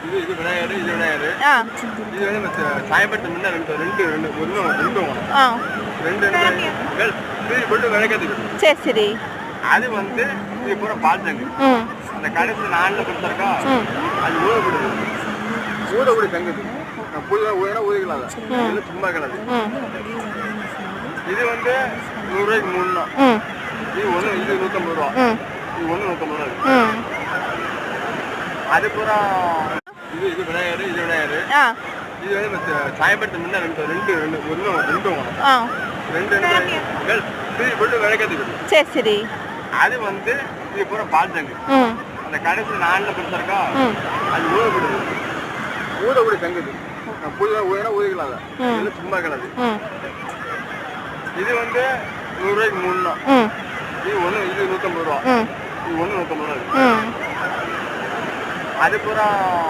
இது விநாயகர், இது விநாயகர். ஆ இது வந்து சாயப்பட்டு முன்ன ரெண்டு ரெண்டு ரெண்டு ஒன்று ஆ ரெண்டு இது போட்டு விளக்கத்துக்கு. சரி சரி. அது வந்து இது பூரா பால் தங்கு. ம் அந்த கடைசி நாளில் கொடுத்துருக்கா ம் அது ஊதக்கூடாது. ஊதக்கூடி தங்குது. புதுதாக ஊதுனா ஊதிக்கலாம். இது சும்மா கிடது. ம் இது வந்து 100 ரூபாய்க்கு 3 தான். ம் இது ஒன்று இது 150 ரூபா. ம் இது ஒன்று 150 ரூபா. ம் அது பூரா இது விநாயகர், இது விநாயகர். ஆ இது வந்து சாயப்பட்டு முன்ன ரெண்டு ரெண்டு ரெண்டு ஒன்று ஆ ரெண்டு இது போட்டு விளக்கத்துக்கு. சரி சரி. அது வந்து இது பூரா பால் தங்கு. ம் அந்த கடைசி நாளில் கொடுத்துருக்கா ம் அது ஊதக்கூடாது. ஊதக்கூடி தங்குது. புதுதாக ஊதுனா ஊதிக்கலாம். இது சும்மா கிடது. ம் இது வந்து 100 ரூபாய்க்கு 3 தான். ம் இது ஒன்று இது 150 ரூபா. ம் இது ஒன்று 150 ரூபா. ம் அது பூரா